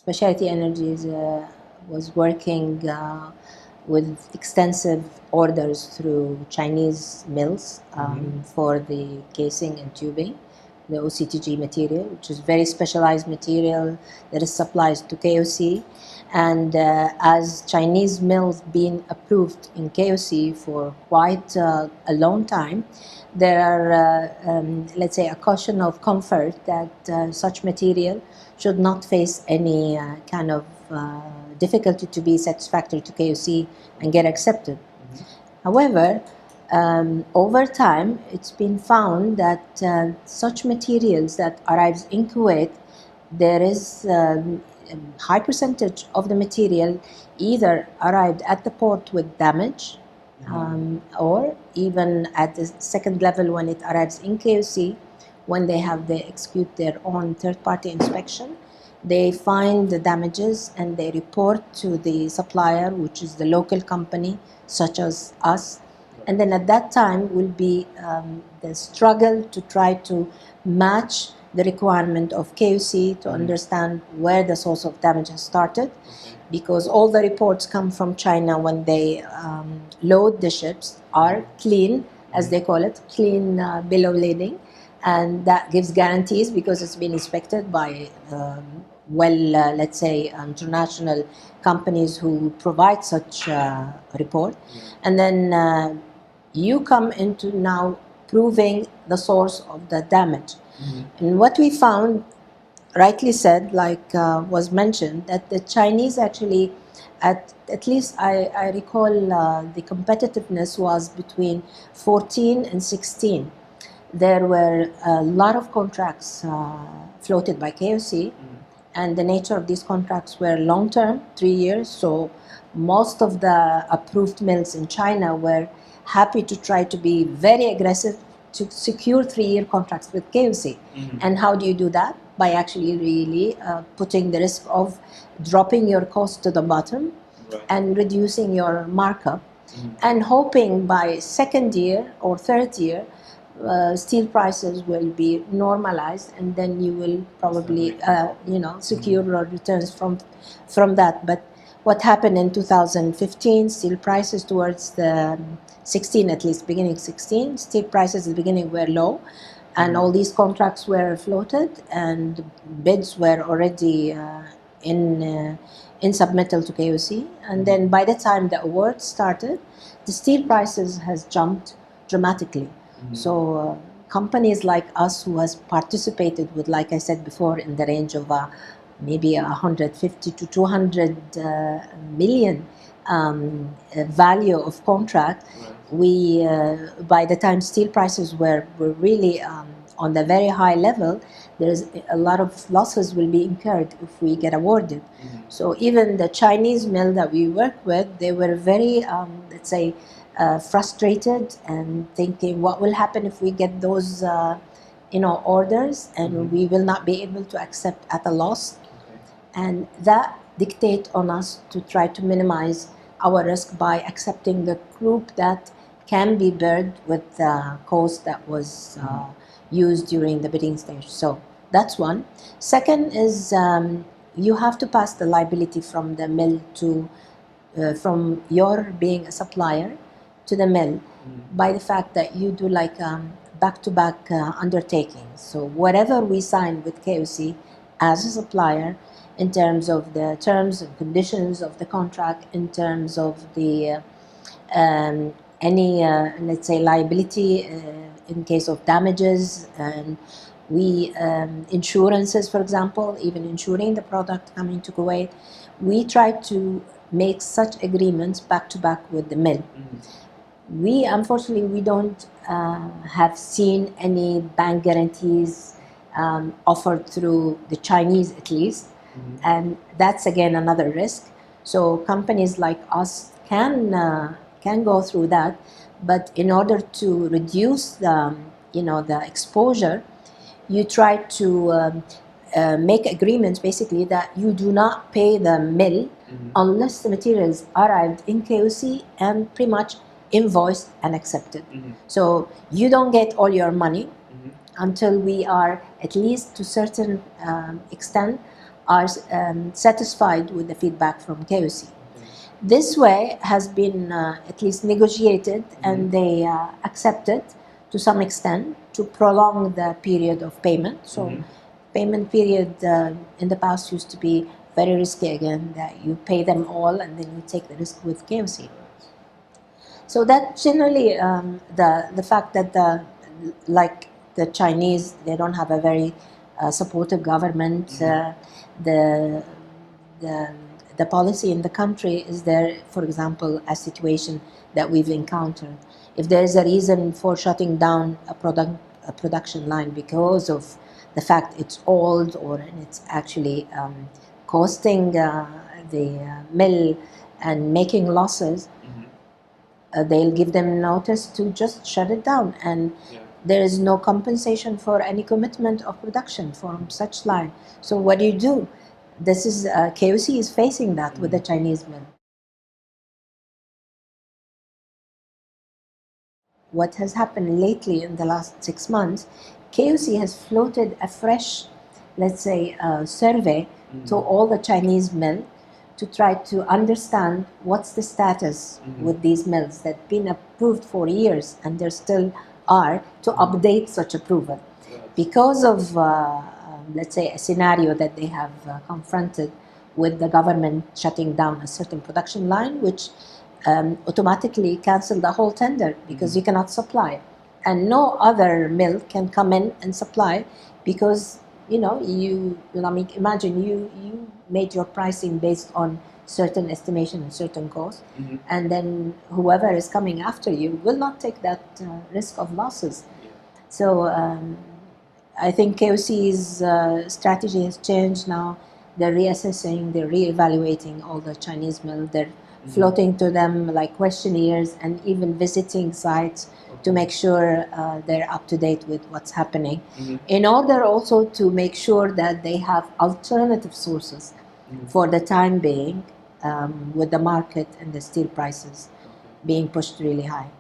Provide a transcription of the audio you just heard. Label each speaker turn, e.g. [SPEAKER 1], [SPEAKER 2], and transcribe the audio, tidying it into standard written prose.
[SPEAKER 1] Specialty Energies was working with extensive orders through Chinese mills for the casing and tubing, the OCTG material, which is very specialized material that is supplied to KOC. And as Chinese mills being approved in KOC for quite a long time, there are, let's say, a caution of comfort that such material should not face any kind of difficulty to be satisfactory to KOC and get accepted. However, over time, it's been found that such materials that arrives in Kuwait, there is a high percentage of the material either arrived at the port with damage, or even at the second level when it arrives in KOC, when they execute their own third-party inspection, they find the damages and they report to the supplier, which is the local company, such as us. And then at that time will be the struggle to try to match the requirement of KOC to understand where the source of damage has started, because all the reports come from China when they load the ships are clean, as they call it, clean bill of lading, and that gives guarantees because it's been inspected by let's say international companies who provide such report. And then you come into now proving the source of the damage. And what we found, rightly said, like was mentioned, that the Chinese actually, at least I recall the competitiveness was between 14 and 16. There were a lot of contracts floated by KOC, and the nature of these contracts were long-term, 3 years. So most of the approved mills in China were happy to try to be very aggressive to secure 3-year contracts with KOC. And how do you do that? By actually really putting the risk of dropping your cost to the bottom and reducing your markup, and hoping by second year or third year steel prices will be normalized, and then you will probably secure your returns from that. But what happened in 2015, steel prices towards the 16, at least beginning 16, steel prices at the beginning were low, and all these contracts were floated and bids were already in submittal to KOC. And then by the time the award started, the steel prices has jumped dramatically. So companies like us who has participated with, like I said before, in the range of maybe 150 to 200 million value of contract, we by the time steel prices were really on the very high level, there's a lot of losses will be incurred if we get awarded. So even the Chinese mill that we work with, they were very let's say frustrated and thinking, what will happen if we get those orders and we will not be able to accept at a loss. And that dictate on us to try to minimize our risk by accepting the group that can be borne with the cost that was used during the bidding stage. So that's one. Second is you have to pass the liability from the mill to from your being a supplier to the mill by the fact that you do like back-to-back undertakings. So whatever we sign with KOC as a supplier, in terms of the terms and conditions of the contract, in terms of the any let's say liability in case of damages, and we insurances, for example, even insuring the product coming to Kuwait, we try to make such agreements back to back with the mill. We unfortunately we don't have seen any bank guarantees offered through the Chinese, at least. And that's again another risk. So companies like us can go through that, but in order to reduce the the exposure, you try to make agreements basically that you do not pay the mill unless the materials arrived in KOC and pretty much invoiced and accepted. So you don't get all your money until we are, at least to certain extent, are satisfied with the feedback from KOC. This way has been at least negotiated, and they accepted to some extent to prolong the period of payment. So payment period in the past used to be very risky again, that you pay them all and then you take the risk with KOC. So that generally the fact that like the Chinese, they don't have a very supportive government. The the policy in the country is there, for example, a situation that we've encountered. If there is a reason for shutting down a production line because of the fact it's old or it's actually costing the mill and making losses, they'll give them notice to just shut it down, and there is no compensation for any commitment of production from such line. So what do? This is KOC is facing that with the Chinese mill. What has happened lately in the last 6 months, KOC has floated a fresh, let's say, survey to all the Chinese mills to try to understand what's the status with these mills that have been approved for years and there still are, to update such approval. Because of, let's say, a scenario that they have confronted with the government shutting down a certain production line, which automatically canceled the whole tender because you cannot supply. And no other mill can come in and supply because, imagine you made your pricing based on certain estimation and certain cost, and then whoever is coming after you will not take that risk of losses. So I think KOC's strategy has changed now. They're reassessing, they're reevaluating all the Chinese mills. They're floating to them like questionnaires and even visiting sites to make sure they're up to date with what's happening, in order also to make sure that they have alternative sources for the time being, with the market and the steel prices being pushed really high.